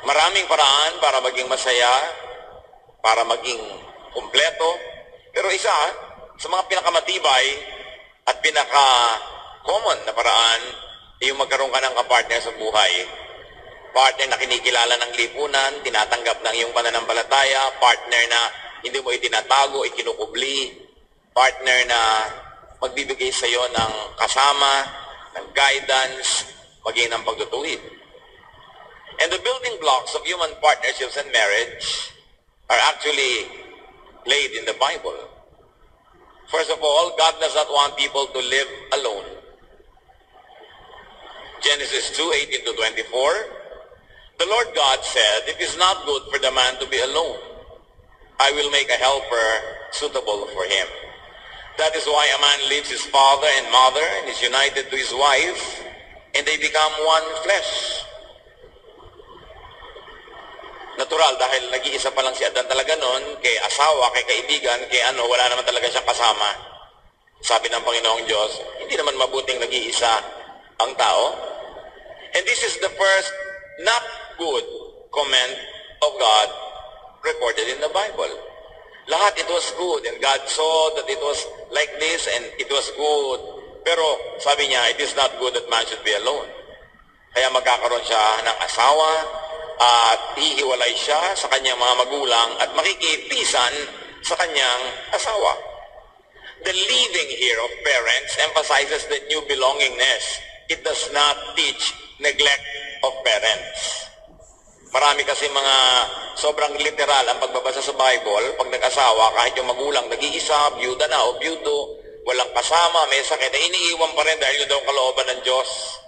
Maraming paraan para maging masaya, para maging kumpleto. Pero isa sa mga pinakamatibay at pinaka-common na paraan ay yung magkaroon ka ng kapartner sa buhay. Partner na kinikilala ng lipunan, tinatanggap ng iyong pananampalataya, partner na hindi mo itinatago, ikinukubli, partner na magbibigay sa iyo ng kasama, ng guidance, maging ng pagtutuwid. And the building blocks of human partnerships and marriage are actually laid in the Bible. First of all, God does not want people to live alone. Genesis 2:18-24, the Lord God said, "It is not good for the man to be alone. I will make a helper suitable for him." That is why a man leaves his father and mother and is united to his wife, and they become one flesh. Natural, dahil nag-iisa pa lang si Adan talaga noon, kay asawa, kay kaibigan, kay wala naman talaga siyang kasama. Sabi ng Panginoong Diyos, hindi naman mabuting nag-iisa ang tao. And this is the first not good comment of God recorded in the Bible. Lahat it was good, and God saw that it was like this, and it was good. Pero sabi niya, it is not good that man should be alone. Kaya magkakaroon siya ng asawa, at hihiwalay siya sa kanyang mga magulang at makikipisan sa kanyang asawa. The leaving here of parents emphasizes the new belongingness. It does not teach neglect of parents. Marami kasi mga sobrang literal ang pagbabasa sa Bible. Pag nag-asawa, kahit yung magulang nag-iisa, byuda na o byudo, walang kasama, may sakit, ay iniiwan pa rin dahil yun daw kalooban ng Diyos.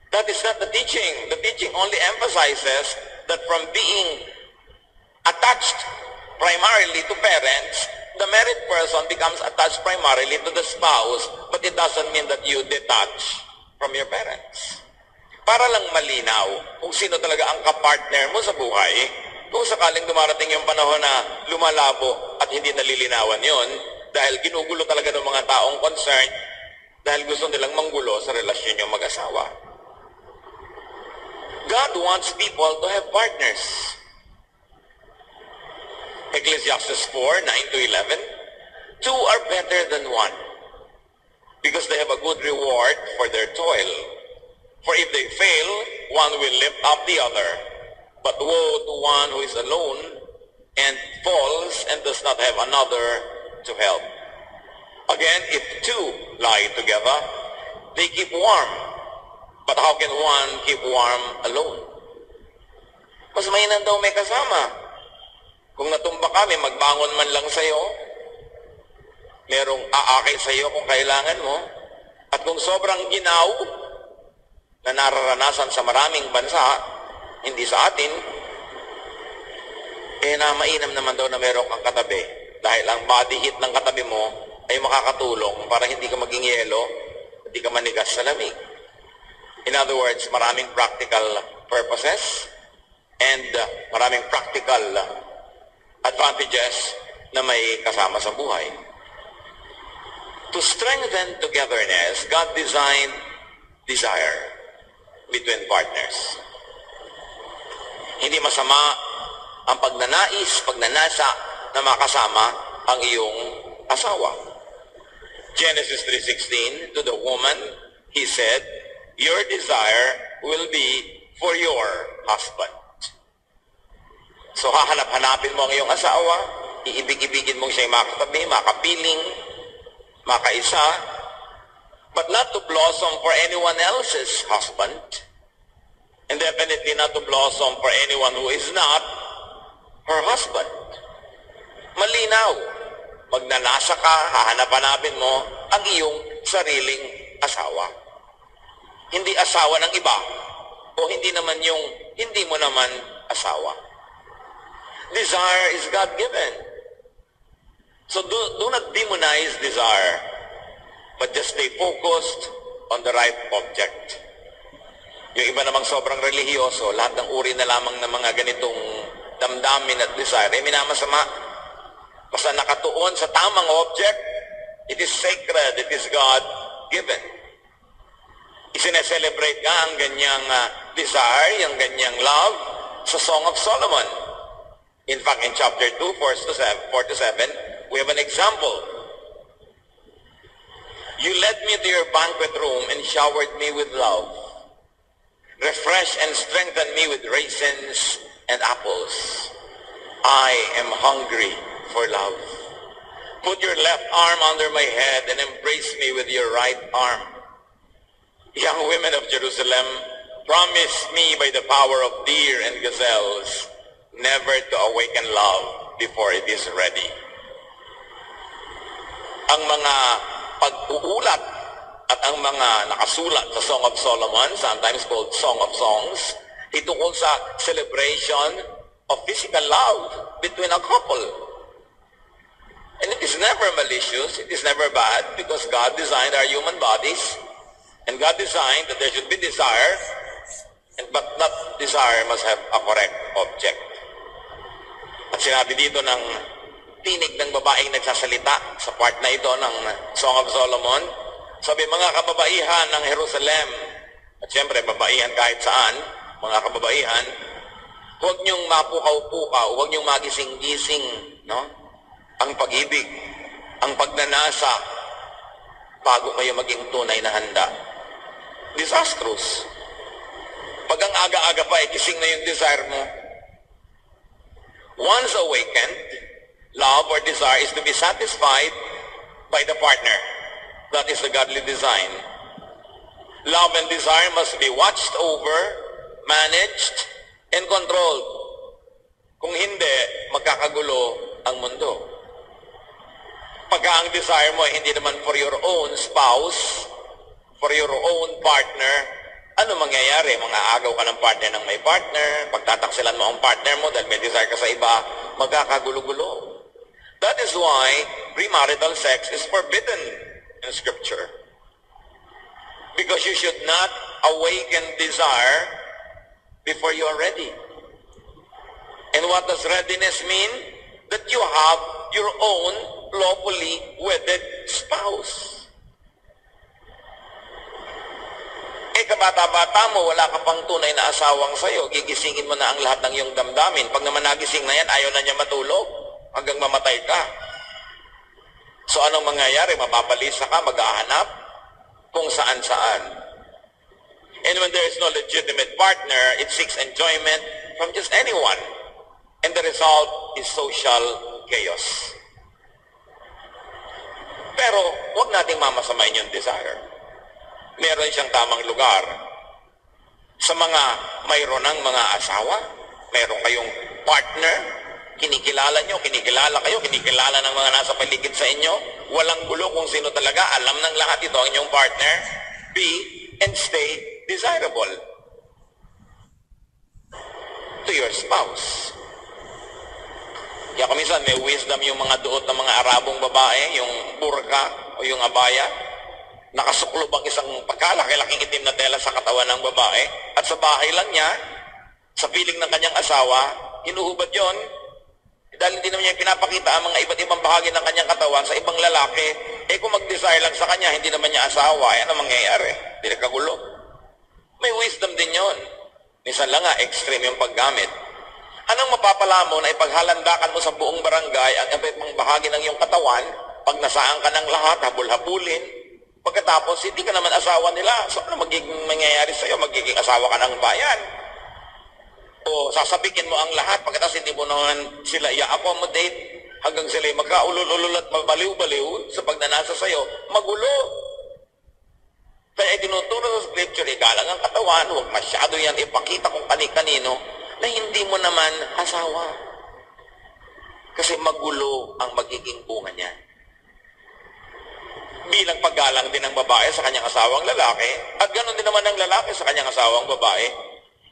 That is not the teaching. The teaching only emphasizes that from being attached primarily to parents, the married person becomes attached primarily to the spouse, but it doesn't mean that you detach from your parents. Para lang malinaw kung sino talaga ang kapartner mo sa buhay, kung sakaling dumarating yung panahon na lumalabo at hindi nalilinawan yon, dahil ginugulo talaga ng mga taong concerned, dahil gusto nilang manggulo sa relasyon yung mag-asawa. God wants people to have partners. Ecclesiastes 4:9-11, two are better than one, because they have a good reward for their toil. For if they fail, one will lift up the other. But woe to one who is alone and falls and does not have another to help. Again, if two lie together, they keep warm. But how can one keep warm alone? Mas mainam daw may kasama. Kung natumba kami, magbangon man lang sa'yo. Merong aakay sa'yo kung kailangan mo. At kung sobrang ginaw na nararanasan sa maraming bansa, hindi sa atin, na mainam naman daw na meron kang katabi. Dahil ang body heat ng katabi mo ay makakatulong para hindi ka maging yelo, hindi ka manigas sa lamig. In other words, maraming practical purposes and maraming practical advantages na may kasama sa buhay. To strengthen togetherness, God designed desire between partners. Hindi masama ang pagnanais, pagnanasa na makasama ang iyong asawa. Genesis 3:16, to the woman, he said, "Your desire will be for your husband." So hahanap-hanapin mo ang iyong asawa, iibig-ibigin mo siya'y makatabi, makapiling, makaisa, but not to blossom for anyone else's husband, and definitely not to blossom for anyone who is not her husband. Malinaw, magnanasa ka, hahanap-hanapin mo ang iyong sariling asawa. Hindi asawa ng iba, o hindi naman yung hindi mo naman asawa. Desire is God-given. So do not demonize desire, but just stay focused on the right object. Yung iba namang sobrang relihiyoso, lahat ng uri na lamang ng mga ganitong damdamin at desire, ay minamasama. Basta nakatuon sa tamang object, it is sacred, it is God-given. Isineselebrate ka ang ganyang desire, ang ganyang love, sa Song of Solomon. In fact, in chapter 2, 4 to 7, we have an example. You led me to your banquet room and showered me with love. Refresh and strengthen me with raisins and apples. I am hungry for love. Put your left arm under my head and embrace me with your right arm. Young women of Jerusalem, promise me by the power of deer and gazelles never to awaken love before it is ready. Ang mga pag-uulat at ang mga nakasulat sa Song of Solomon, sometimes called Song of Songs, itungkol sa celebration of physical love between a couple. And it is never malicious, it is never bad, because God designed our human bodies, and God designed that there should be desire, but that desire must have a correct object. At sinabi dito ng tinig ng babaeng nagsasalita sa part na ito ng Song of Solomon, sabi, mga kababaihan ng Jerusalem, at siyempre babaihan kahit saan, mga kababaihan, huwag niyong mapukaw-pukaw, huwag niyong magising-gising, no? Ang pag-ibig, ang pagnanasa, bago kayo maging tunay na handa. Disastrous. Pag ang aga-aga pa, gising na yung desire mo. Once awakened, love or desire is to be satisfied by the partner. That is the godly design. Love and desire must be watched over, managed, and controlled. Kung hindi, magkakagulo ang mundo. Pagka ang desire mo ay hindi naman for your own spouse, for your own partner, ano mangyayari? Mga agaw ka ng partner ng may partner, pagtataksilan mo ang partner mo dahil may desire ka sa iba, magkakagulo-gulo. That is why premarital sex is forbidden in Scripture. Because you should not awaken desire before you are ready. And what does readiness mean? That you have your own lawfully wedded spouse. Kabata-bata mo, wala ka pang tunay na asawang sa'yo, gigisingin mo na ang lahat ng iyong damdamin. Pag naman nagising na yan, ayaw na niya matulog hanggang mamatay ka. So anong mangyayari? Mapapalisa ka, mag-ahanap kung saan-saan. And when there is no legitimate partner, it seeks enjoyment from just anyone. And the result is social chaos. Pero huwag nating mamasamain yung desire. Meron siyang tamang lugar. Sa mga mayroon ng mga asawa, meron kayong partner, kinikilala nyo, kinikilala kayo, kinikilala ng mga nasa paligid sa inyo, walang gulo kung sino talaga, alam ng lahat ito ang inyong partner, be and stay desirable to your spouse. Kaya kuminsan may wisdom yung mga duot ng mga Arabong babae, yung burka o yung abaya, nakasuklob ang isang pagkalaki-laking itim na tela sa katawan ng babae at sa bahay lang niya, sa piling ng kanyang asawa, hinuhubad yon dahil hindi naman niya pinapakita ang mga iba't ibang bahagi ng kanyang katawan sa ibang lalaki. Kung mag-desire lang sa kanya, hindi naman niya asawa, yan ang mangyayari. Hindi nagkagulo. May wisdom din yon. Minsan lang nga, extreme yung paggamit. Anong mapapala mo na ipaghalandakan mo sa buong barangay ang iba't ibang bahagi ng iyong katawan, pag nasaan ka ng lahat, habul-habulin, pagkatapos, hindi ka naman asawa nila. So, ano magiging mangyayari sa'yo? Magiging asawa ka ng bayan. O sasabikin mo ang lahat, pagkatapos hindi mo naman sila i-accommodate hanggang sila magkaulul-ulul at mabaliw-baliw sa pagnanasa sa'yo. Magulo. Kaya tinuturo sa Scripture, igalang ang katawan, huwag masyado yan ipakita kung kani-kanino na hindi mo naman asawa. Kasi magulo ang magiging bunga niya. Bilang paggalang din ng babae sa kanyang asawang lalaki, at ganoon din naman ng lalaki sa kanyang asawang babae,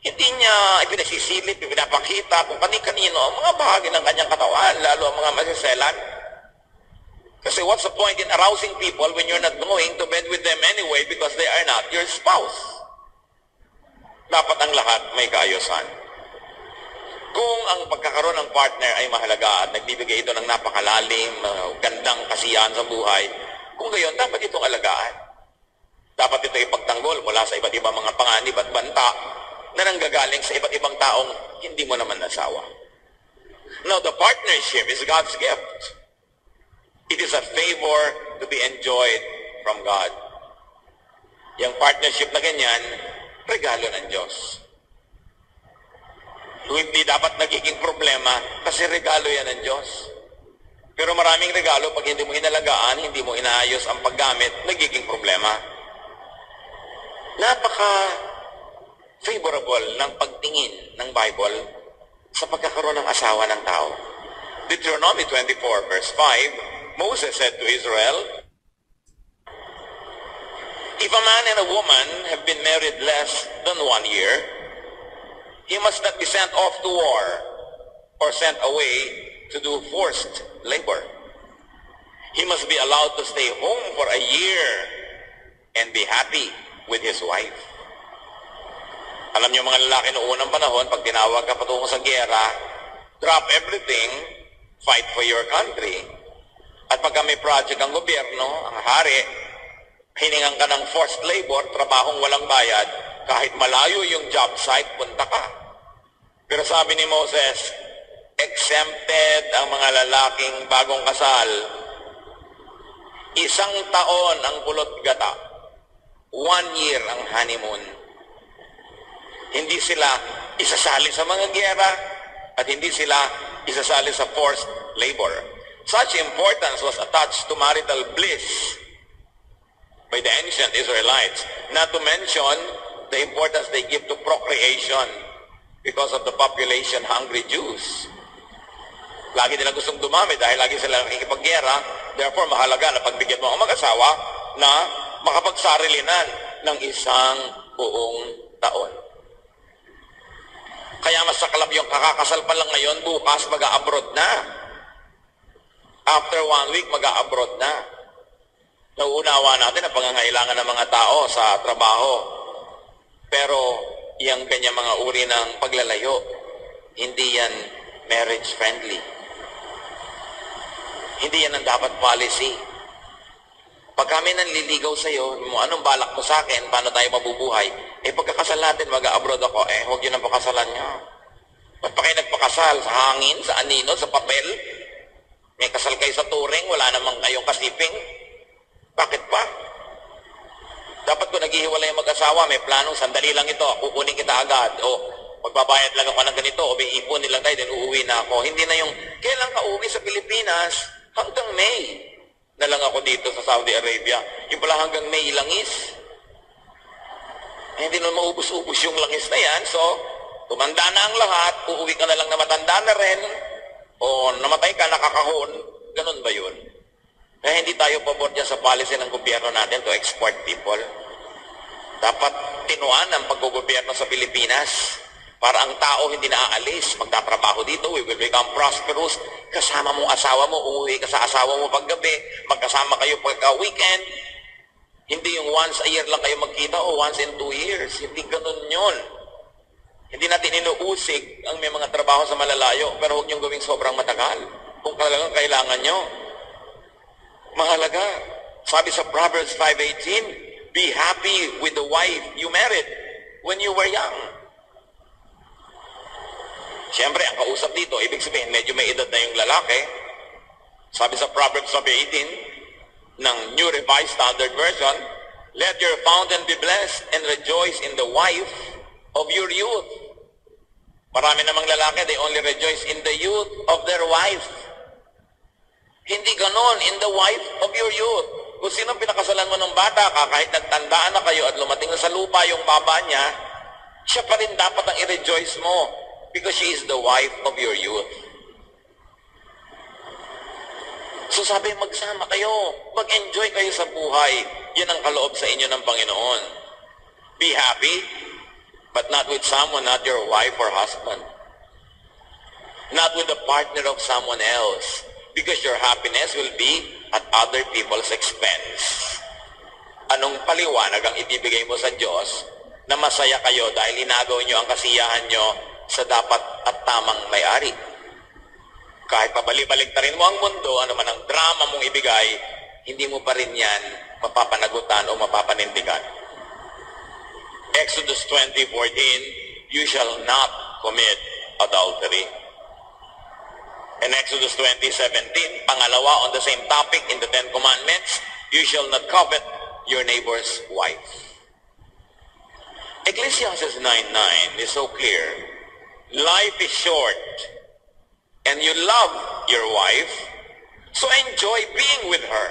hindi niya ipinasisilip, ipinapakita kung kani-kanino ang mga bahagi ng kanyang katawan, lalo ang mga masiselan. Kasi what's the point in arousing people when you're not going to bed with them anyway because they are not your spouse? Dapat ang lahat may kaayusan. Kung ang pagkakaroon ng partner ay mahalaga at nagbibigay ito ng napakalalim, gandang kasiyahan sa buhay, kung gayon, dapat itong alagaan. Dapat ito ipagtanggol mula sa iba't ibang mga panganib at banta na nanggagaling sa iba't ibang taong hindi mo naman nasawa. Now, the partnership is God's gift. It is a favor to be enjoyed from God. Yung partnership na ganyan, regalo ng Diyos. Hindi dapat nagiging problema kasi regalo yan ng Diyos. Pero maraming regalo, pag hindi mo inalagaan, hindi mo inaayos ang paggamit, nagiging problema. Napaka-favorable ng pagtingin ng Bible sa pagkakaroon ng asawa ng tao. Deuteronomy 24 verse 5, Moses said to Israel, "If a man and a woman have been married less than 1 year, he must not be sent off to war or sent away to do forced labor. He must be allowed to stay home for a year and be happy with his wife." Alam niyo mga lalaki noong unang panahon, pag tinawag ka patungo sa giyera, drop everything, fight for your country. At pagka may project ang gobyerno, ang hari, hiningan ka ng forced labor, trabahong walang bayad, kahit malayo yung job site, punta ka. Pero sabi ni Moses, exempted ang mga lalaking bagong kasal. 1 taon ang kulot gata. 1 year ang honeymoon. Hindi sila isasali sa mga giyera at hindi sila isasali sa forced labor. Such importance was attached to marital bliss by the ancient Israelites. Not to mention the importance they give to procreation because of the population-hungry Jews. Lagi nila gustong dumami dahil lagi sila nakikipaggera. Therefore, mahalaga na pagbigyan mo ang mag-asawa na makapagsarilinan ng 1 buong taon. Kaya mas saklap yung kakakasal pa lang ngayon, bukas mag-a-abroad na. After 1 week, mag-a-abroad na. Nauunawa natin ang pangangailangan ng mga tao sa trabaho. Pero yung kanya mga uri ng paglalayo, hindi yan marriage friendly. Hindi yan ang dapat policy. Pag kami nanliligaw sa'yo, anong balak mo sa akin, paano tayo mabubuhay? Pagkakasal natin, mag-a-abroad ako, huwag yun ang pakasalan nyo. Ba't pa kayo nagpakasal? Sa hangin, sa anino, sa papel? May kasal kayo sa turing, wala namang kayong kasiping? Bakit pa? Dapat kung naghihiwalay ang mag-asawa, may planong, sandali lang ito, kukunin kita agad, o magbabayad lang ako ng ganito, o may ipunin lang tayo, then uuwi na ako. Hindi na yung, kailan ka uuwi sa Pilipinas? Hanggang May na lang ako dito sa Saudi Arabia. Yung pala hanggang May langis. Hindi naman maubos-ubos yung langis na yan. So, tumanda na ang lahat, uuwi ka na lang na matanda na rin, o namatay ka, nakakahon. Ganun ba yun? Kaya hindi tayo pabor dyan sa policy ng gobyerno natin to export people. Dapat tinuan ang paggogobyerno sa Pilipinas para ang tao hindi na aalis. Magtatrabaho dito, we will become prosperous. Kasama mong asawa mo, uuwi ka sa asawa mo paggabi, magkasama kayo pagka-weekend. Hindi yung once a year lang kayo magkita o once in 2 years. Hindi ganun yun. Hindi natin inuusig ang may mga trabaho sa malalayo, pero huwag niyong gawing sobrang matagal. Kung talagang kailangan nyo. Mahalaga. Sabi sa Proverbs 5:18, be happy with the wife you married when you were young. Siyempre, ang kausap dito, ibig sabihin, medyo may edad na yung lalaki. Sabi sa Proverbs 18, ng New Revised Standard Version, let your fountain be blessed and rejoice in the wife of your youth. Marami namang lalaki, they only rejoice in the youth of their wife. Hindi ganon, in the wife of your youth. Kung sino pinakasalan mo ng bata ka, kahit nagtandaan na kayo at lumating na sa lupa yung baba niya, siya pa rin dapat ang i-rejoice mo because she is the wife of your youth. So sabi, magsama kayo, mag-enjoy kayo sa buhay. Yan ang kaloob sa inyo ng Panginoon. Be happy, but not with someone, not your wife or husband. Not with the partner of someone else. Because your happiness will be at other people's expense. Anong paliwanag ang ibibigay mo sa Diyos na masaya kayo dahil inagaw nyo ang kasiyahan nyo sa dapat at tamang may-ari? Kahit pabalik-baliktarin mo ang mundo, ano man ang drama mong ibigay, hindi mo pa rin yan mapapanagutan o mapapanindigan. Exodus 20:14, you shall not commit adultery. In Exodus 20:17, pangalawa on the same topic in the Ten Commandments, you shall not covet your neighbor's wife. Ecclesiastes 9:9 is so clear. Life is short, and you love your wife, so enjoy being with her.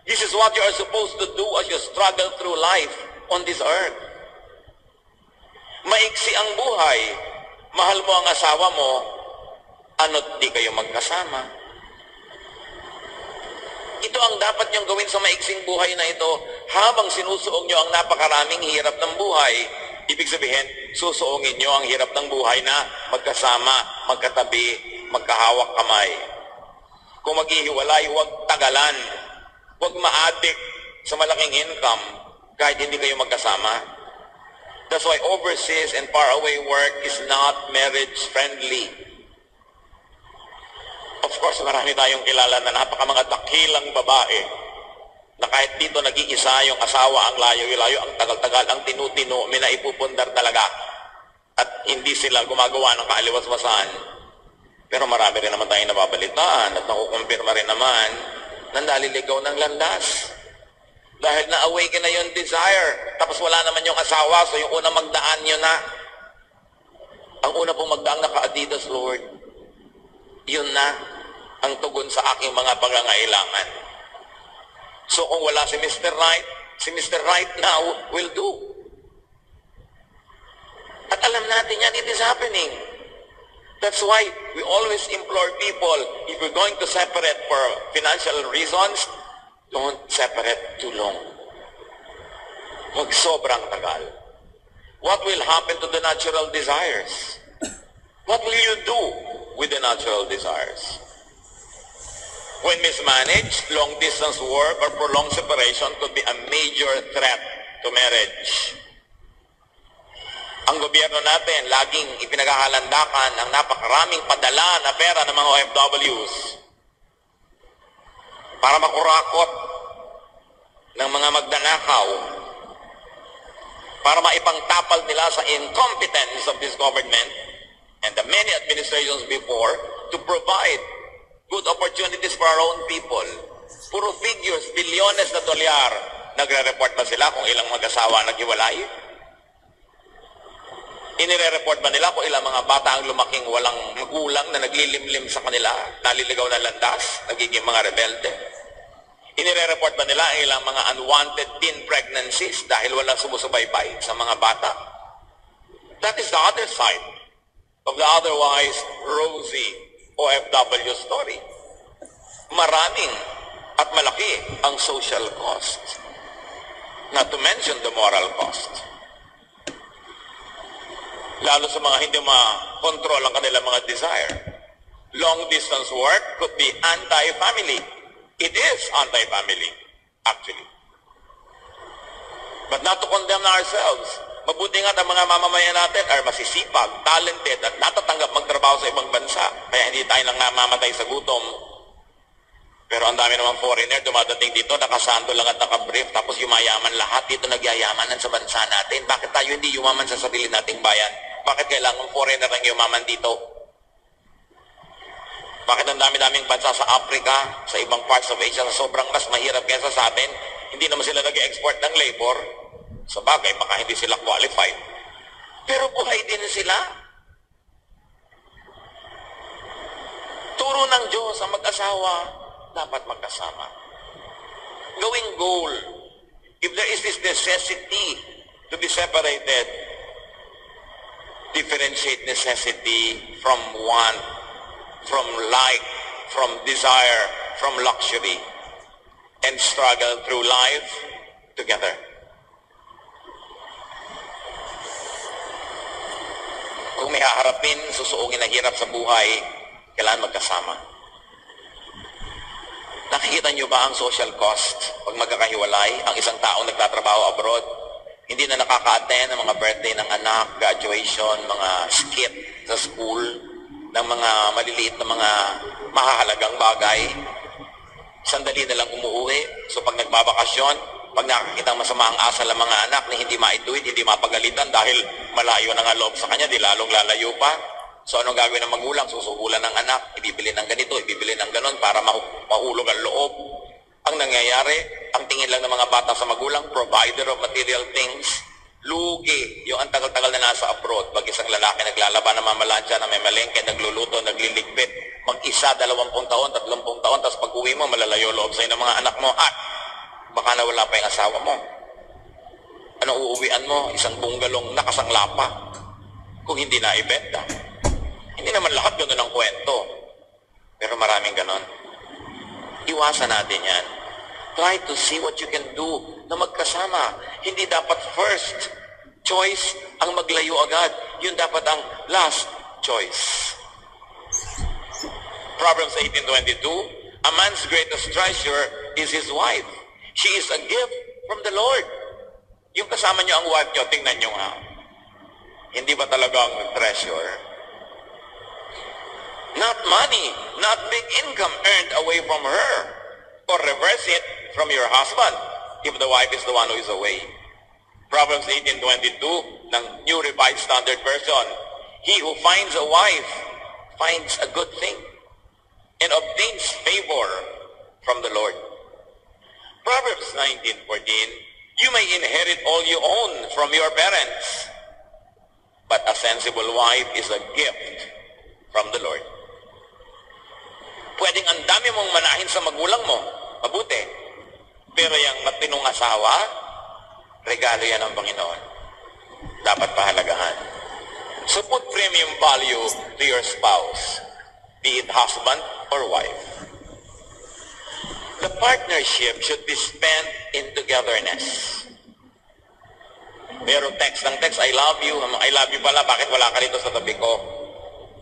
This is what you are supposed to do as you struggle through life on this earth. Maiksi ang buhay, mahal mo ang asawa mo, ano't di kayo magkasama. Ito ang dapat niyong gawin sa maiksing buhay na ito habang sinusuong niyo ang napakaraming hirap ng buhay. Ibig sabihin, susuungin niyo ang hirap ng buhay na magkasama, magkatabi, magkahawak kamay. Kung maghihiwalay, huwag tagalan. Huwag ma-addict sa malaking income kahit hindi kayo magkasama. That's why overseas and faraway work is not marriage-friendly. Of course, marami tayong kilala na napakamanga dakilang babae na kahit dito nag-iisa yung asawa ang layo-layo, ang tagal-tagal, ang tinutino, minaipupundar talaga. At hindi sila gumagawa ng kaaliwas-wasan. Pero marami rin naman tayong nababalitaan at nakukumpirma rin naman na naliligaw ng landas. Dahil na-awaken na yung desire. Tapos wala naman yung asawa, so yung unang magdaan nyo na. Ang una pong magdaang naka-Adidas, Lord, yun na ang tugon sa aking mga pangangailangan. So kung wala si Mr. Right now will do. At alam natin yan, it is happening. That's why we always implore people, if you're going to separate for financial reasons, don't separate too long. Huwag sobrang tagal. What will happen to the natural desires? What will you do with the natural desires? When mismanaged, long-distance work or prolonged separation could be a major threat to marriage. Ang gobyerno natin, laging ipinaghahalandakan ang napakaraming padala na pera ng mga OFWs para makurakot ng mga magdanakaw, para maipangtapal nila sa incompetence of this government and the many administrations before to provide good opportunities for our own people. Puro figures, bilyones na dolyar. Nagre-report ba sila kung ilang mag-asawa naghiwalay? Inire-report ba nila kung ilang mga bata ang lumaking walang magulang na naglilimlim sa kanila, naliligaw na landas, nagiging mga rebelde? Inire-report ba nila ang ilang mga unwanted teen pregnancies dahil walang sumusubaybay sa mga bata? That is the other side of the otherwise rosy OFW story. Maraming at malaki ang social cost. Not to mention the moral cost. Lalo sa mga hindi ma-control ang kanilang mga desire. Long-distance work could be anti-family. It is anti-family, actually. But not to condemn ourselves. Mabuti nga ang mga mamamayan natin ay masisipag, talented, at natatanggap magtrabaho sa ibang bansa. Kaya hindi tayo lang namamatay sa gutom. Pero ang dami namang foreigner, dumadating dito, nakasando lang at nakabrief, tapos yumayaman lahat. Dito nagyayamanan sa bansa natin. Bakit tayo hindi yumaman sa sarili nating bayan? Bakit kailangan foreigner ang yumaman dito? Bakit ang dami-daming bansa sa Africa, sa ibang parts of Asia, na sobrang mas mahirap kaysa sa atin, hindi naman sila nag-export ng labor? Sa bagay, baka hindi sila qualified. Pero buhay din sila. Turo ng Diyos ang mag-asawa, dapat magkasama. Gawing goal. If there is this necessity to be separated, differentiate necessity from want, from like, from desire, from luxury, and struggle through life together. Kung may haharapin, susuungin na hirap sa buhay, kailangan magkasama. Nakikita niyo ba ang social cost pag magkakahiwalay? Ang isang taong nagtatrabaho abroad, hindi na nakaka-attend ng mga birthday ng anak, graduation, mga skit sa school, ng mga maliliit na mga mahahalagang bagay. Sandali na lang umuwi. So pag nagbabakasyon, Pag nakakita masama ang asal ng mga anak na hindi maituwid, hindi mapagalitan dahil malayo na nga loob sa kanya, di lalong lalayo pa. So anong gagawin ng magulang? Susugulan ng anak, ibibili ng ganito, ibibili ng ganon para mahulog ang loob. Ang nangyayari, ang tingin lang ng mga bata sa magulang, provider of material things, lugi, yung ang tagal-tagal na nasa abroad, pag isang lalaki naglalaban ng mamalansya na may malengke, nagluluto, nagliligpit, mag-isa, 20 taon, 30 taon, tapos pag uwi mo, malalayo loob sa'yo ng mga anak mo, at baka nawala pa yung asawa mo. Anong uuwian mo? Isang bunggalong nakasangla pa, kung hindi na ibenta. Hindi naman lahat gano'n ang kwento, pero maraming gano'n. Iwasan natin yan. Try to see what you can do na magkasama. Hindi dapat first choice ang maglayo agad. Yun dapat ang last choice. Proverbs 18:22, a man's greatest treasure is his wife. She is a gift from the Lord. Yung kasama nyo ang wife nyo, tingnan nyo nga. Hindi ba talagang treasure? Not money, not big income earned away from her. Or reverse it from your husband if the wife is the one who is away. Proverbs 18:22 ng New Revised Standard Version. He who finds a wife finds a good thing and obtains favor from the Lord. Proverbs 19:14. You may inherit all you own from your parents, but a sensible wife is a gift from the Lord. Pwedeng ang dami mong manahin sa magulang mo, mabuti. Pero yung matinong asawa, regalo yan ng Panginoon. Dapat pahalagahan. So put premium value to your spouse, be it husband or wife. The partnership should be spent in togetherness. Pero text ng text, I love you pala, bakit wala ka rito sa tabi ko?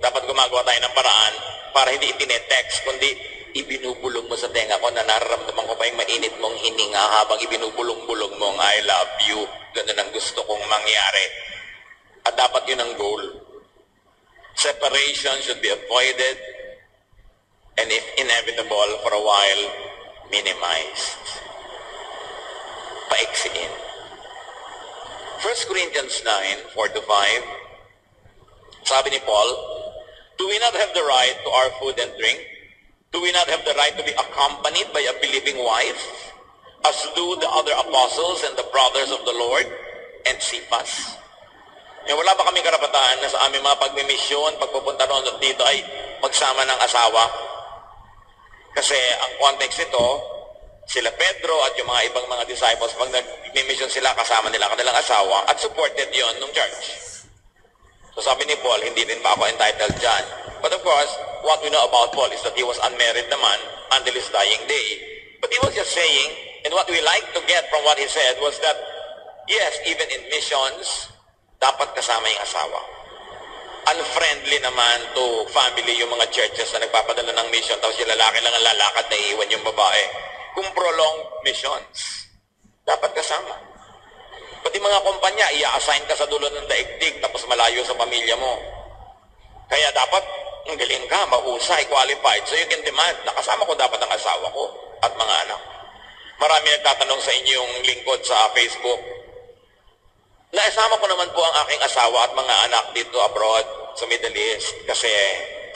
Dapat gumagawa tayo ng paraan para hindi itinetext, kundi ibinubulong mo sa tenga ko na nararamdaman ko pa yung mainit mong hininga habang ibinubulong-bulong mong I love you. Ganun ang gusto kong mangyari. At dapat yun ang goal. Separation should be avoided and if inevitable for a while, minimized. Paiksiin. 1 Corinthians 9:4-5, sabi ni Paul, do we not have the right to our food and drink? Do we not have the right to be accompanied by a believing wife, as do the other apostles and the brothers of the Lord and Cephas? Wala ba kaming karapatan na sa aming mga pagmimisyon, pagpupunta noon at dito ay magsama ng asawa? Kasi ang context nito, sila Pedro at yung mga ibang mga disciples, pag nag-mission sila, kasama nila kanilang asawa at supported yon ng church. So sabi ni Paul, hindi din ba ako entitled dyan? But of course, what we know about Paul is that he was unmarried naman until his dying day. But he was just saying, and what we like to get from what he said was that, yes, even in missions, dapat kasama yung asawa. Unfriendly naman to family yung mga churches na nagpapadala ng mission, tapos yung lalaki lang ang lalakad na iiwan yung babae. Kung prolonged missions, dapat kasama. Pati mga kumpanya, i-assign ka sa dulo ng daigdig tapos malayo sa pamilya mo. Kaya dapat, ang galing ka, mahusay, qualified. So you can demand, nakasama ko dapat ang asawa ko at mga anak. Marami nagtatanong sa inyong lingkod sa Facebook, naisama ko naman po ang aking asawa at mga anak dito abroad sa Middle East kasi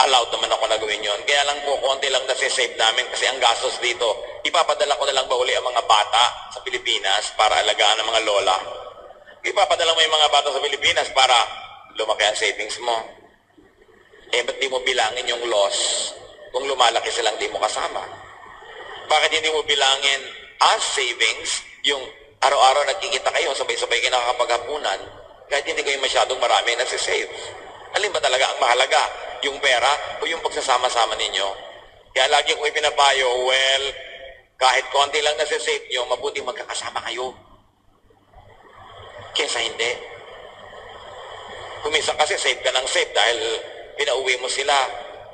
allowed naman ako na gawin yun. Kaya lang po, konti lang nasi-save namin kasi ang gastos dito, ipapadala ko na lang ba uli ang mga bata sa Pilipinas para alagaan ang mga lola? Ipapadala mo yung mga bata sa Pilipinas para lumaki ang savings mo. Ba't di mo bilangin yung loss kung lumalaki silang di mo kasama? Bakit hindi mo bilangin as savings yung araw-araw nagkikita kayo, sabay-sabay kayo nakakapaghapunan, kahit hindi kayo masyadong marami nasi-save? Alin ba talaga ang mahalaga? Yung pera o yung pagsasama-sama ninyo? Kaya lagi ko ipinapayo, well, kahit konti lang nasi-save nyo, mabuti magkakasama kayo. Kesa hindi. Kumisa kasi save ka ng save dahil pinauwi mo sila,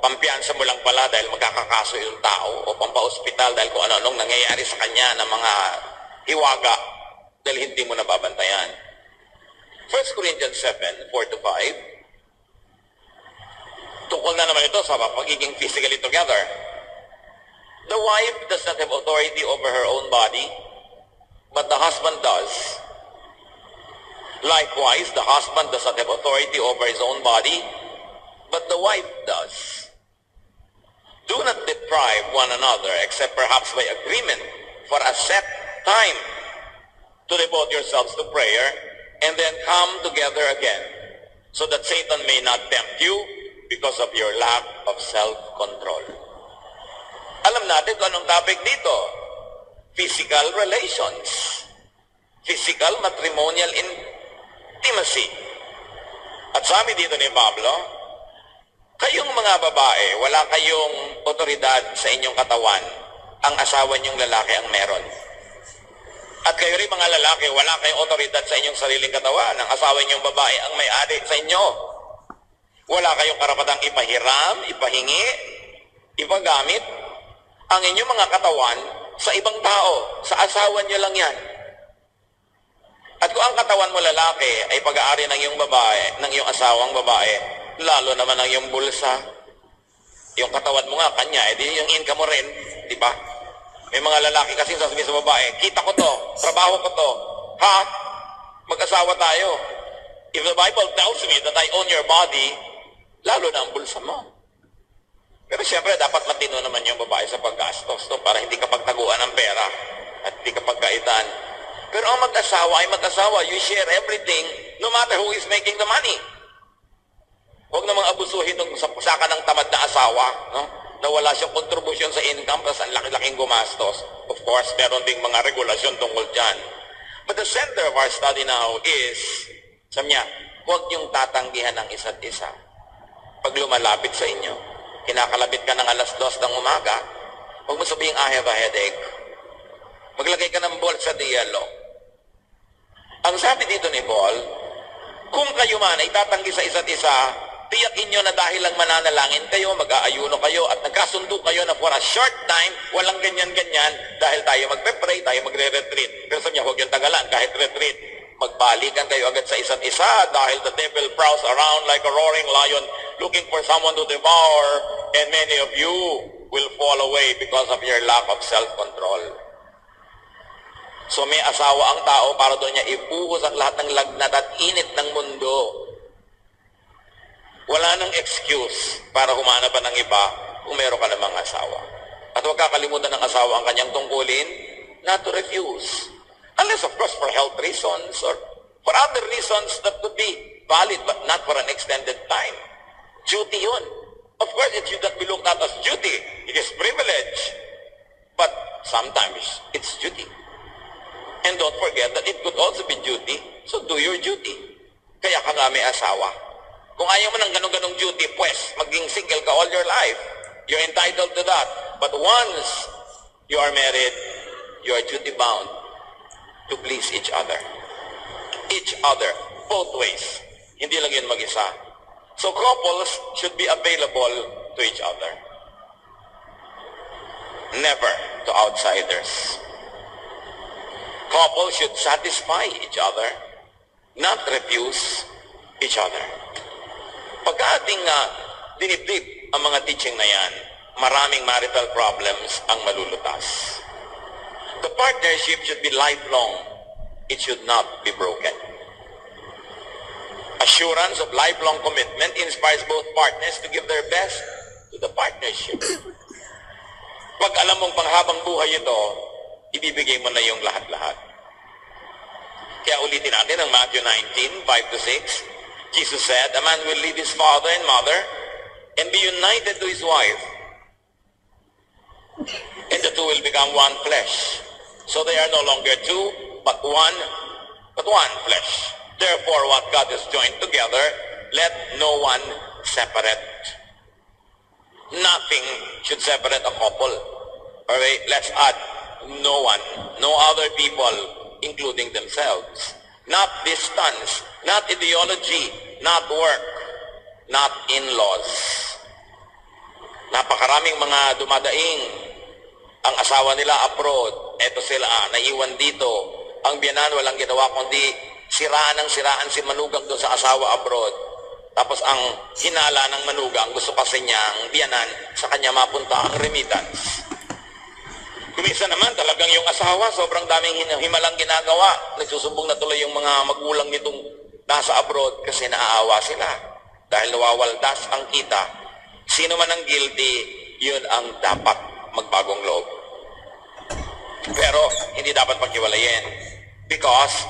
pampiyansa mo lang pala dahil magkakakaso yung tao o pampa-hospital dahil kung ano-anong nangyayari sa kanya ng mga hiwaga dahil hindi mo nababantayan. 1 Corinthians 7:4-5, tukol na naman ito sa pagiging physically together. The wife does not have authority over her own body, but the husband does. Likewise, the husband does not have authority over his own body, but the wife does. Do not deprive one another, except perhaps by agreement, for a set time to devote yourselves to prayer, and then come together again, so that Satan may not tempt you because of your lack of self-control. Alam natin kung anong topic dito. Physical relations. Physical matrimonial intimacy. At sabi dito ni Pablo, kayong mga babae, wala kayong otoridad sa inyong katawan. Ang asawa niyong lalaki ang meron. At kayo rin mga lalaki, wala kayong otoridad sa inyong sariling katawan. Ang asawa niyong babae ang may-ari sa inyo. Wala kayong karapatang ipahiram, ipahingi, ipagamit ang inyong mga katawan sa ibang tao. Sa asawa niyo lang yan. At kung ang katawan mo lalaki ay pag-aari ng iyong babae, ng iyong asawang babae, lalo naman ang iyong bulsa. Yung katawan mo nga, kanya, edi yung income mo rin, di ba? May mga lalaki kasi sasabihin sa babae, kita ko to, trabaho ko to, ha? Mag-asawa tayo. If the Bible tells me that I own your body, lalo na ang bulsa mo. Pero siyempre, dapat matino naman yung babae sa paggastos to, para hindi ka pagtaguan ng pera at hindi ka pagkaitan. Pero ang mag-asawa ay mag-asawa. You share everything, no matter who is making the money. Huwag namang abusuhin ng saka ng tamad na asawa, no? Na wala siyang contribution sa income, tapos ang laki-laking gumastos. Of course, meron ding mga regulasyon tungkol dyan. But the center of our study now is, sabi niya, huwag niyong tatanggihan ng isa't isa. Pag lumalapit sa inyo, kinakalabit ka ng alas 2 ng umaga, huwag mo sabihin, I have a headache. Maglagay ka ng bolsa de yelo. Ang sabi dito ni Paul, kung kayo man ay tatanggi sa isa't isa, tiyakin nyo na dahil lang mananalangin kayo, mag-aayuno kayo, at nagkasundo kayo na for a short time, walang ganyan-ganyan, dahil tayo magpe-pray, tayo magre-retreat. Pero sabi niya, huwag yung tagalan, kahit retreat. Magbalikan kayo agad sa isa't isa, dahil the devil prowls around like a roaring lion, looking for someone to devour, and many of you will fall away because of your lack of self-control. So may asawa ang tao para doon niya ibuhos ang lahat ng lagnat at init ng mundo. Wala nang excuse para humanap pa ng iba kung meron ka namang asawa. At huwag kakalimutan ng asawa ang kanyang tungkulin, not to refuse. Unless of course for health reasons or for other reasons that could be valid but not for an extended time. Duty yun. Of course it should not be looked at as duty. It is privilege. But sometimes it's duty. And don't forget that it could also be duty, so do your duty. Kaya ka nga may asawa. Kung ayaw mo ng ganong-ganong duty, pues, maging single ka all your life. You're entitled to that. But once you are married, you are duty-bound to please each other. Each other, both ways. Hindi lang yun mag-isa. So couples should be available to each other. Never to outsiders. Couples should satisfy each other, not refuse each other. Pagka ating dinibdib ang mga teaching na yan, maraming marital problems ang malulutas. The partnership should be lifelong. It should not be broken. Assurance of lifelong commitment inspires both partners to give their best to the partnership. Pag alam mong panghabang buhay ito, ibibigay mo na yung lahat-lahat. Kaya ulitin natin ang Matthew 19, 5-6. Jesus said, a man will leave his father and mother and be united to his wife. And the two will become one flesh. So they are no longer two, but one flesh. Therefore, what God has joined together, let no one separate. Nothing should separate a couple. Okay, let's add no one, no other people, including themselves. Not distance, not ideology, not work, not in-laws. Napakaraming mga dumadaing. Ang asawa nila abroad, eto sila, naiwan dito. Ang biyanan walang ginawa kundi siraan si manugang doon sa asawa abroad. Tapos ang hinala ng manugang, gusto kasi niya ang biyanan sa kanya mapunta ang remittance. Kumisa naman talagang yung asawa, sobrang daming himalang ginagawa. Nagsusumbong na tuloy yung mga magulang nitong nasa abroad kasi naaawa sila. Dahil nawawaldas ang kita. Sino man ang guilty, yun ang dapat magbagong loob. Pero hindi dapat paghiwalayin. Because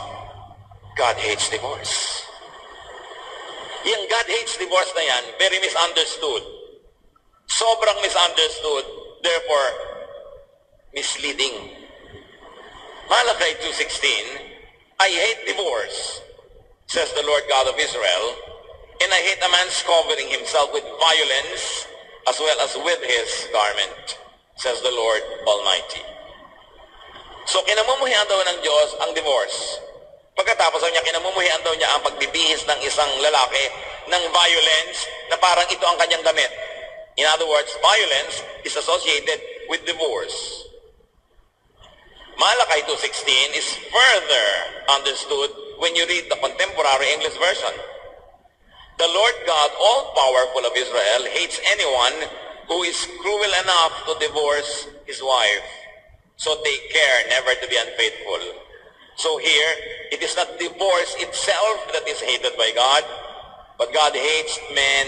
God hates divorce. Yung God hates divorce na yan, very misunderstood. Sobrang misunderstood. Therefore, misleading. Malachi 2:16, I hate divorce, says the Lord God of Israel, and I hate a man's covering himself with violence as well as with his garment, says the Lord Almighty. So kinamumuhian daw ng Diyos ang divorce. Pagkatapos niya, kinamumuhian daw niya ang pagbibihis ng isang lalaki ng violence na parang ito ang kanyang damit. In other words, violence is associated with divorce. Malachi 2:16 is further understood when you read the contemporary English version. The Lord God, all-powerful of Israel, hates anyone who is cruel enough to divorce his wife. So take care never to be unfaithful. So here, it is not divorce itself that is hated by God, but God hates men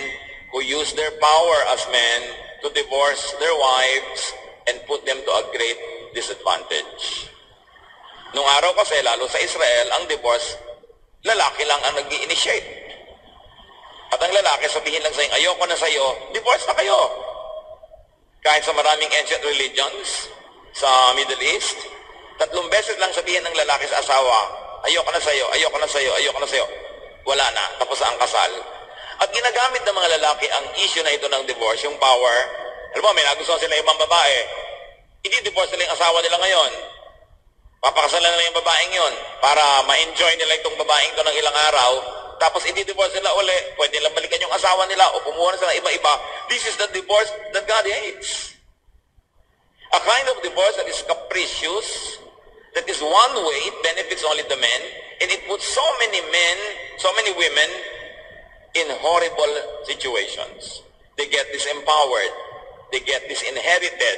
who use their power as men to divorce their wives and put them to a great disadvantage. Nung araw kasi, lalo sa Israel, ang divorce, lalaki lang ang nag-i-initiate. At ang lalaki, sabihin lang sa'yo, ayoko na sa'yo, divorce na kayo. Kahit sa maraming ancient religions sa Middle East, 3 beses lang sabihin ng lalaki sa asawa, ayoko na sa'yo, ayoko na sa'yo, ayoko na sa'yo. Wala na, tapos ang kasal. At ginagamit ng mga lalaki ang issue na ito ng divorce, yung power. Alam mo, may nagustuhan sila ibang babae. Hindi divorce nila yung asawa nila ngayon. Papakasalan nila yung babaeng yon para ma-enjoy nila itong babaeng ito ng ilang araw. Tapos i-divorce nila uli. Pwede nilang balikan yung asawa nila o kumuha na sila iba-iba. This is the divorce that God hates. A kind of divorce that is capricious, that is one way, it benefits only the men, and it puts so many men, so many women in horrible situations. They get disempowered. They get disinherited.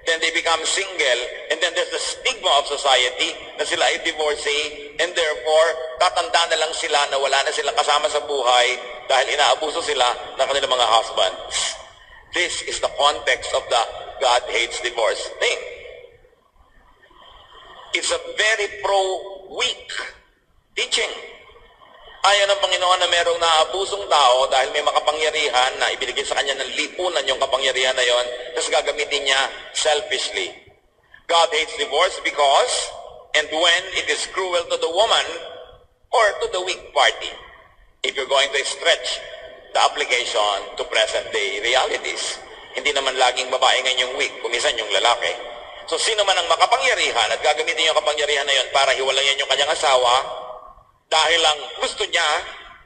Then they become single, and then there's the stigma of society na sila ay divorcee, and therefore, tatanda na lang sila na wala na silang kasama sa buhay dahil inaabuso sila ng kanilang mga husbands. This is the context of the God hates divorce thing. It's a very pro-weak teaching. Ayaw ng Panginoon na merong naabusong tao dahil may makapangyarihan na ibinigay sa kanya ng lipunan yung kapangyarihan na yon, tapos gagamitin niya selfishly. God hates divorce because and when it is cruel to the woman or to the weak party. If you're going to stretch the application to present-day realities. Hindi naman laging babae ngayon yung weak, kumisan yung lalaki. So sino man ang makapangyarihan at gagamitin yung kapangyarihan na yon para hiwalayan yung kanyang asawa, dahil lang gusto niya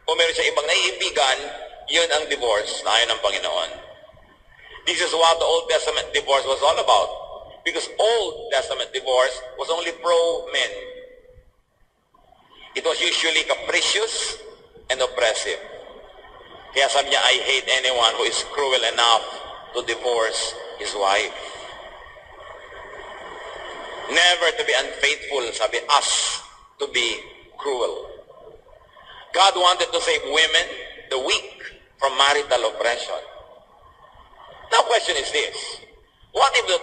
o meron siya ibang naiibigan, yun ang divorce na ayon ng Panginoon. This is what the Old Testament divorce was all about. Because Old Testament divorce was only pro-men. It was usually capricious and oppressive. Kaya sabi niya, I hate anyone who is cruel enough to divorce his wife. Never to be unfaithful, sabi, us to be cruel. God wanted to save women, the weak, from marital oppression. Now, question is this. What if it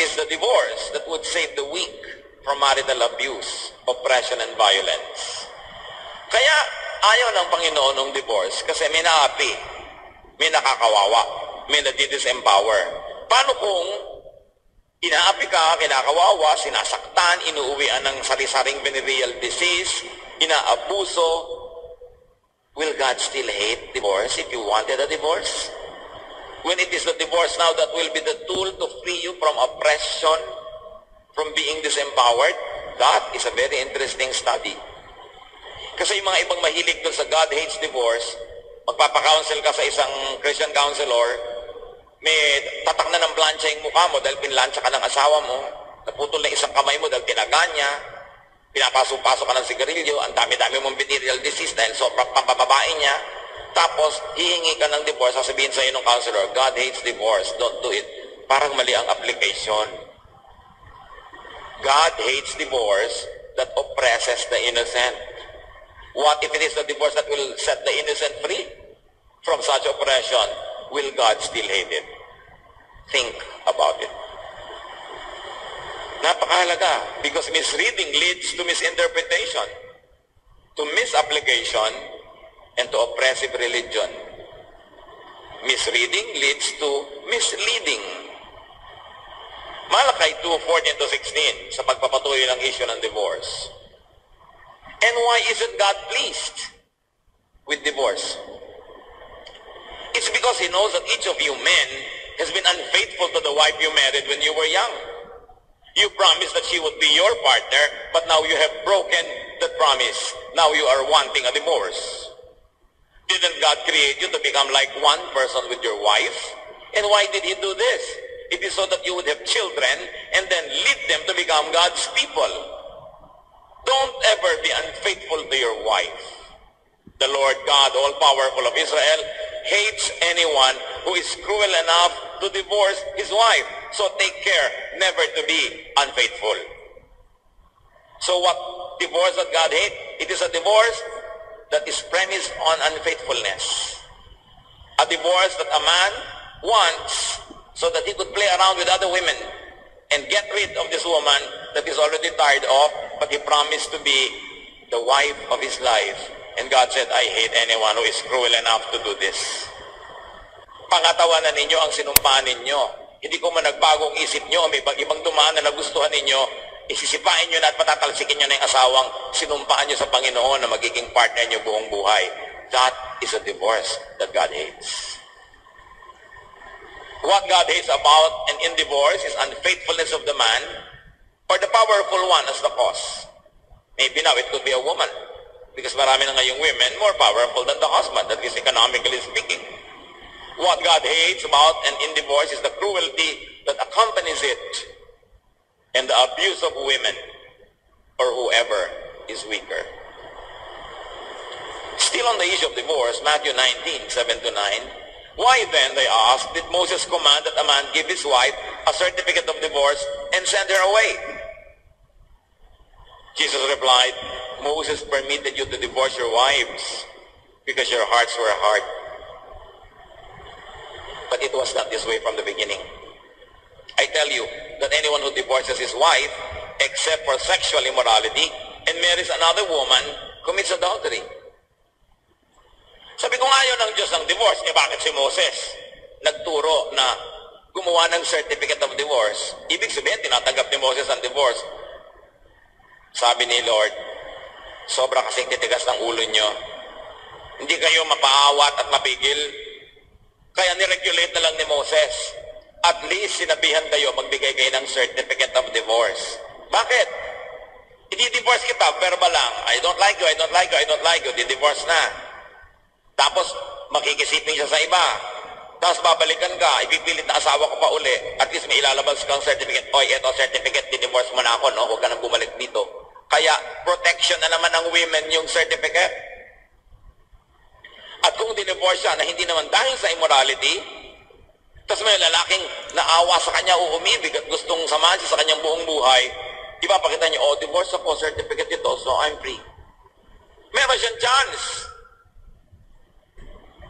is the divorce that would save the weak from marital abuse, oppression, and violence? Kaya, ayaw ng Panginoon ng divorce kasi may naapi, may nakakawawa, may nadidisempower. Paano kung inaapi ka, kinakawawa, sinasaktan, inuuwian ng sari-saring venereal disease, inaabuso? Will God still hate divorce if you wanted a divorce? When it is the divorce now that will be the tool to free you from oppression, from being disempowered? That is a very interesting study. Kasi yung mga ibang mahilig doon sa God hates divorce, magpapakounsel ka sa isang Christian counselor, may tatak na ng plancha yung mukha mo dahil pinlansya ka ng asawa mo, naputol na isang kamay mo dahil tinaga niya, pinapasok-pasok ka ng sigarilyo, ang dami-dami mong venereal disease dahil sobrang pampababae niya, tapos hihingi ka ng divorce, sasabihin sa iyo ng counselor, God hates divorce, don't do it. parang mali ang application. God hates divorce that oppresses the innocent. What if it is the divorce that will set the innocent free from such oppression? Will God still hate it? Think about it. Napakahalaga, because misreading leads to misinterpretation, to misapplication, and to oppressive religion. Misreading leads to misleading. Malakay 2:14-16 sa pagpapatuloy ng issue ng divorce. And why isn't God pleased with divorce? It's because He knows that each of you men has been unfaithful to the wife you married when you were young. You promised that she would be your partner, but now you have broken that promise. Now you are wanting a divorce. Didn't God create you to become like one person with your wife? And why did He do this? It is so that you would have children and then lead them to become God's people. Don't ever be unfaithful to your wife. The Lord God, all-powerful of Israel, hates anyone who is cruel enough to divorce his wife. So take care never to be unfaithful. So what divorce that God hates? It is a divorce that is premised on unfaithfulness. A divorce that a man wants so that he could play around with other women and get rid of this woman that is already tired of, but he promised to be the wife of his life. And God said, I hate anyone who is cruel enough to do this. Pangatawanan ninyo ang sinumpaan ninyo. Hindi ko man nagbagong isip nyo, may ibang dumaan na nagustuhan ninyo, isisipain nyo na at patatalsikin nyo na yung asawang sinumpaan nyo sa Panginoon na magiging partner nyo buong buhay. That is a divorce that God hates. What God hates about and in divorce is unfaithfulness of the man or the powerful one as the cause. Maybe now it could be a woman because marami na ngayong women more powerful than the husband, that is economically speaking. What God hates about and in divorce is the cruelty that accompanies it and the abuse of women or whoever is weaker. Still on the issue of divorce, Matthew 19:7-9, why then, they asked, did Moses command that a man give his wife a certificate of divorce and send her away? Jesus replied, Moses permitted you to divorce your wives because your hearts were hard. But it was not this way from the beginning. I tell you that anyone who divorces his wife, except for sexual immorality, and marries another woman, commits adultery. Sabi ko nga yun ng Diyos ng divorce, bakit si Moses nagturo na gumawa ng certificate of divorce? Ibig sabihin, tinatanggap ni Moses ang divorce. Sabi ni Lord, sobra kasing titigas ng ulo nyo. Hindi kayo mapaawat at mapigil. Kaya niregulate na lang ni Moses. At least sinabihan kayo, magbigay kayo ng certificate of divorce. Bakit? I-divorce kita, verbal lang. I don't like you, I don't like you, I don't like you. Di-divorce na. Tapos, makikisipin siya sa iba. Tapos babalikan ka, ipipilit na asawa ko pa uli. At least may ilalabas kang certificate. Oy, eto certificate, di-divorce mo na ako, no? Huwag ka nang bumalik dito. Kaya, protection na naman ng women yung certificate. At kung di-divorce siya na hindi naman dahil sa immorality, tapos may lalaking naawa sa kanya o umibig at gustong samahan siya sa kanyang buong buhay, ipapakita niya, oh, divorce ako, certificate ito, so I'm free. Meron siyang chance.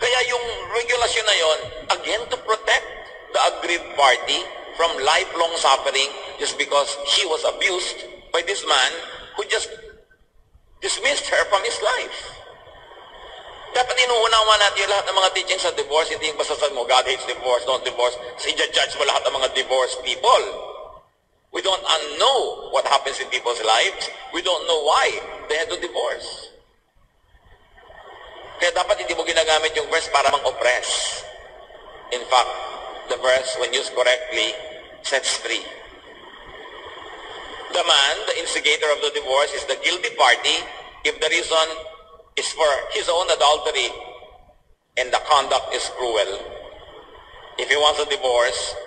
Kaya yung regulasyon na yon, again, to protect the aggrieved party from lifelong suffering just because she was abused by this man who just dismissed her from his life. Dapat inuunawa natin yung lahat ng mga teachings sa divorce, hindi yung basta sabi mo, God hates divorce, don't divorce. So i-judge mo lahat ng mga divorced people. We don't know what happens in people's lives. We don't know why they had to divorce. Kaya dapat hindi mo ginagamit yung verse para mang-oppress. In fact, the verse, when used correctly, sets free. The man, the instigator of the divorce, is the guilty party if the reason is for his own adultery and the conduct is cruel. If he wants a divorce,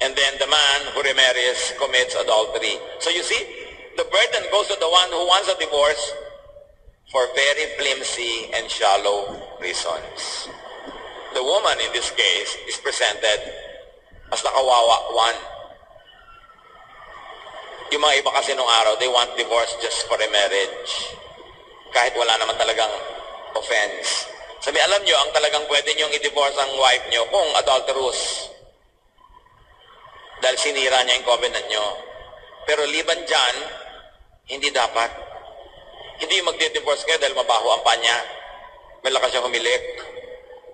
and then the man who remarries commits adultery. So you see, the burden goes to the one who wants a divorce for very flimsy and shallow reasons. The woman in this case is presented Mas nakawawa, one. Yung mga iba kasi nung araw, they want divorce just for a marriage. Kahit wala naman talagang offense. Sabi, alam nyo, ang talagang pwede nyong i-divorce ang wife nyo kung adulterous. Dahil sinira niya yung covenant nyo. Pero liban dyan, hindi dapat. Hindi magdi-divorce kayo dahil mabaho ang panya. Malakas siya humilik.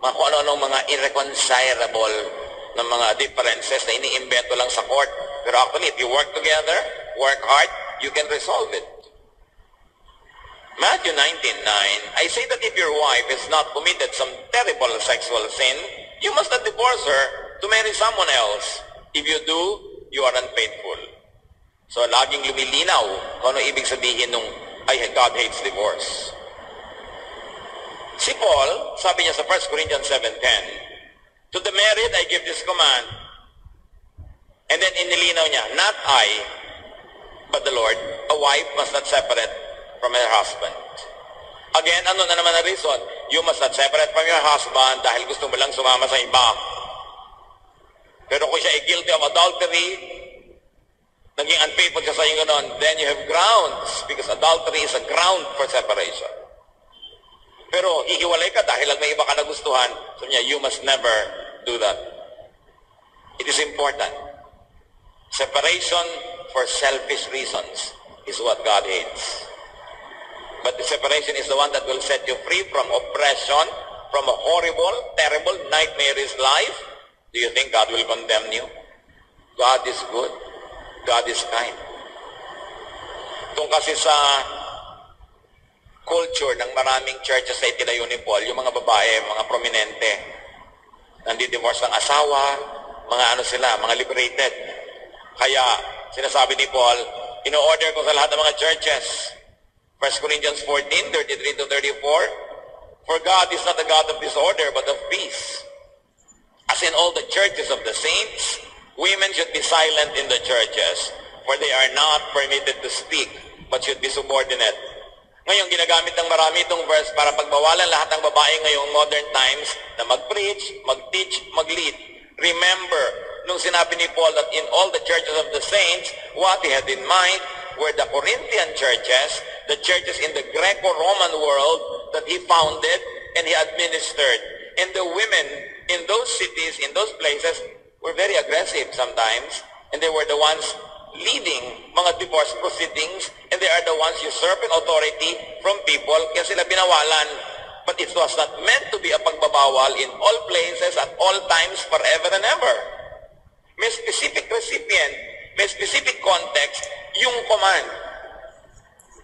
Mga kung ano-anong mga irreconcilable na mga differences na iniimbento lang sa court. Pero actually, if you work together, work hard, you can resolve it. Matthew 19:9, I say that if your wife has not committed some terrible sexual sin, you must not divorce her to marry someone else. If you do, you are unfaithful. So, laging lumilinaw kung ano ibig sabihin nung, God hates divorce. Si Paul, sabi niya sa 1 Corinthians 7:10, to the married, I give this command. And then inilinaw niya, not I, but the Lord, a wife must not separate from her husband. Again, ano na naman ang reason? You must not separate from your husband dahil gusto mo lang sumama sa iba. Pero kung siya ay guilty of adultery, naging unfaithful siya sa iyo ganon, then you have grounds because adultery is a ground for separation. Pero hihiwalay ka dahil lang may iba ka nagustuhan, sabi niya, you must never do that. It is important. Separation for selfish reasons is what God hates. But the separation is the one that will set you free from oppression, from a horrible, terrible, nightmarish life. Do you think God will condemn you? God is good. God is kind. Itong kasi sa culture ng maraming churches na itinayo ni Paul, yung mga babae, mga prominente, nandi-divorce ng asawa, mga ano sila, mga liberated. Kaya, sinasabi ni Paul, ino-order ko sa lahat ng mga churches, 1 Corinthians 14:33-34, for God is not a God of disorder, but of peace. As in all the churches of the saints, women should be silent in the churches, for they are not permitted to speak, but should be subordinate. Ngayon, ginagamit ng marami itong verse para pagbawalan lahat ng babae ngayong modern times na mag-preach, mag-teach, mag-lead. Remember, nung sinabi ni Paul that in all the churches of the saints, what he had in mind were the Corinthian churches, the churches in the Greco-Roman world that he founded and he administered. And the women in those cities, in those places, were very aggressive sometimes, and they were the ones leading mga divorce proceedings, and they are the ones usurping authority from people, kaya sila binawalan. But it was not meant to be a pagbabawal in all places, at all times, forever and ever. May specific recipient, may specific context, yung command.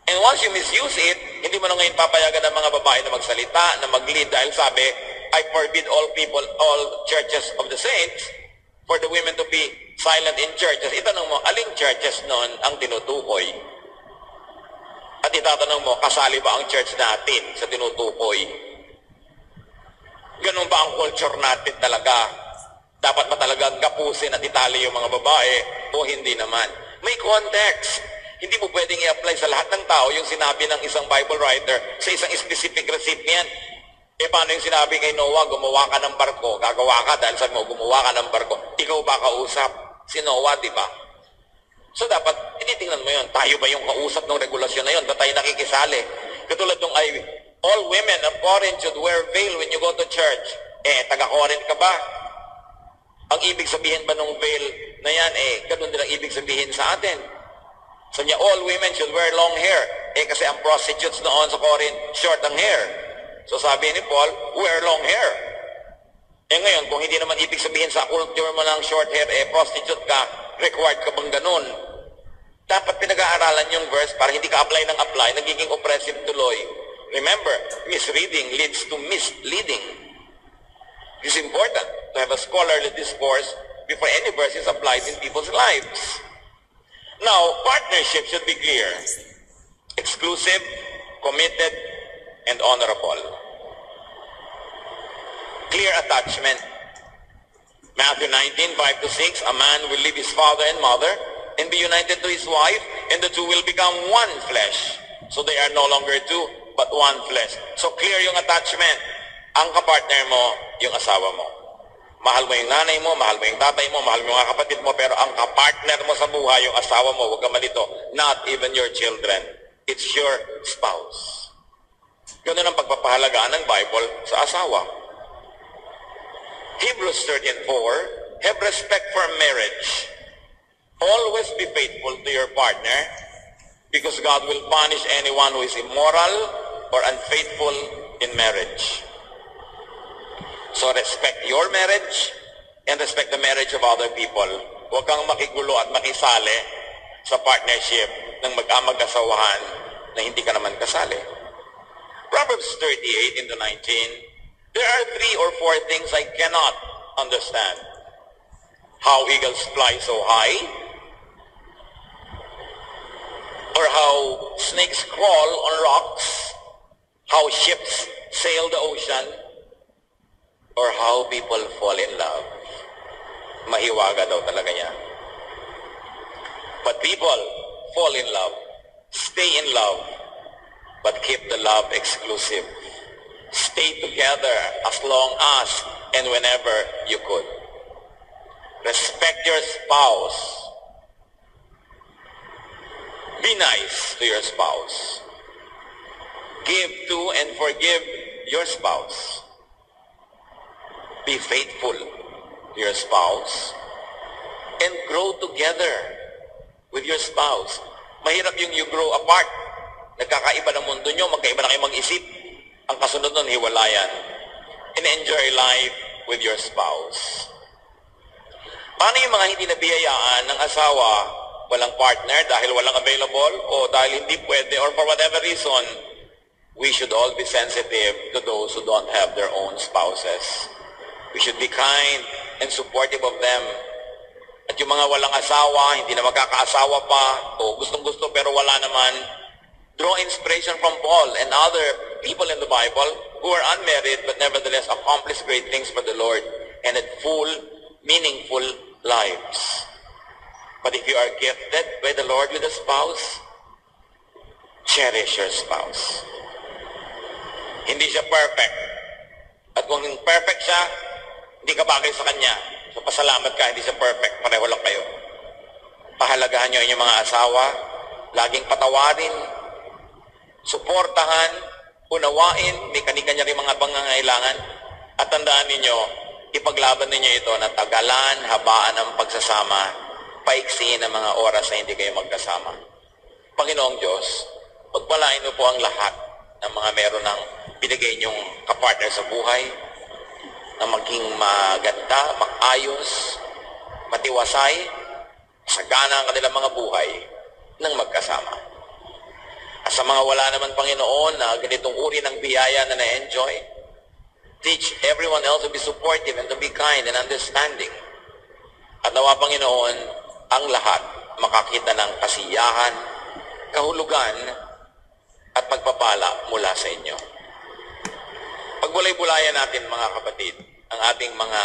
And once you misuse it, hindi mo na ngayon papayagan ng mga babae na magsalita, na mag-lead, dahil sabi, I forbid all people, all churches of the saints, for the women to be silent in churches. Itanong mo, aling churches nun ang tinutukoy? At itatanong mo, kasali ba ang church natin sa tinutukoy? Ganun ba ang culture natin talaga? Dapat ba talagang kapusin at itali yung mga babae o hindi naman? May context. Hindi mo pwedeng i-apply sa lahat ng tao yung sinabi ng isang Bible writer sa isang specific recipient. Paano yung sinabi kay Noah, gumawa ka ng barko, gagawa ka dahil sabi mo, gumawa ka ng barko, ikaw ba kausap? Si Noah, di ba? So dapat, tinitingnan mo yun, tayo ba yung kausap ng regulasyon na yun? Ba tayo nakikisali? Katulad nung all women of Corinth should wear veil when you go to church. Taga-Corinth ka ba? Ang ibig sabihin ba nung veil na yan, ganun din ang ibig sabihin sa atin. Sabi niya, all women should wear long hair. Kasi ang prostitutes noon sa Corinth, short ang hair. So sabi ni Paul, wear long hair. Ngayon, kung hindi naman ibig sabihin sa culture mo ng short hair, prostitute ka, required ka bang ganun? Dapat pinag-aaralan yung verse para hindi ka apply ng apply, nagiging oppressive tuloy. Remember, misreading leads to misleading. It is important to have a scholarly discourse before any verse is applied in people's lives. Now, partnership should be clear, exclusive, committed, and honorable. Clear attachment. Matthew 19:5-6, a man will leave his father and mother and be united to his wife, and the two will become one flesh. So they are no longer two, but one flesh. So clear yung attachment. Ang kapartner mo, yung asawa mo. Mahal mo yung nanay mo, mahal mo yung tatay mo, mahal mo yung mga kapatid mo, pero ang kapartner mo sa buhay, yung asawa mo, huwag ka malito, not even your children. It's your spouse. Ganun ang pagpapahalagaan ng Bible sa asawa. Hebrews 13:4, have respect for marriage. Always be faithful to your partner because God will punish anyone who is immoral or unfaithful in marriage. So respect your marriage and respect the marriage of other people. Huwag kang makigulo at makisali sa partnership ng mag-asawahan na hindi ka naman kasali. Proverbs 38:19, there are 3 or 4 things I cannot understand. How eagles fly so high, or how snakes crawl on rocks, how ships sail the ocean, or how people fall in love. Mahiwaga daw talaga niya. But people fall in love, stay in love, but keep the love exclusive. Stay together as long as and whenever you could. Respect your spouse. Be nice to your spouse. Give to and forgive your spouse. Be faithful to your spouse. And grow together with your spouse. Mahirap yung you grow apart. Nagkakaiba ng mundo nyo, magkaiba na kayo mag-isip. Ang kasunod nun, hiwalayan. And enjoy life with your spouse. Paano yung mga hindi nabiyayaan ng asawa, walang partner dahil walang available o dahil hindi pwede or for whatever reason? We should all be sensitive to those who don't have their own spouses. We should be kind and supportive of them. At yung mga walang asawa, hindi na magkakaasawa pa, o gustong-gusto pero wala naman, draw inspiration from Paul and other people in the Bible who are unmarried but nevertheless accomplished great things for the Lord and had full, meaningful lives. But if you are gifted by the Lord with a spouse, cherish your spouse. Hindi siya perfect. At kung perfect siya, hindi ka bagay sa kanya. So pasalamat ka, hindi siya perfect. Pareho lang kayo. Pahalagahan niyo ang inyong mga asawa. Laging patawarin. Suportahan. Unawain. May kanya-kanya rin mga pangangailangan. At tandaan ninyo, ipaglaban ninyo ito na tagalan, habaan ang pagsasama. Paiksiin ang mga oras na hindi kayo magkasama. Panginoong Diyos, pagpalain mo po ang lahat ng mga meron ng binigay niyong kapartner sa buhay, na maging maganda, makayos, matiwasay, sagana ang kanilang mga buhay ng magkasama. At sa mga wala naman, Panginoon, na ganitong uri ng biyaya na na-enjoy, teach everyone else to be supportive and to be kind and understanding. At nawa, Panginoon, ang lahat makakita ng kasiyahan, kahulugan, at pagpapala mula sa inyo. Pagbulay-bulayan natin, mga kapatid, ang ating mga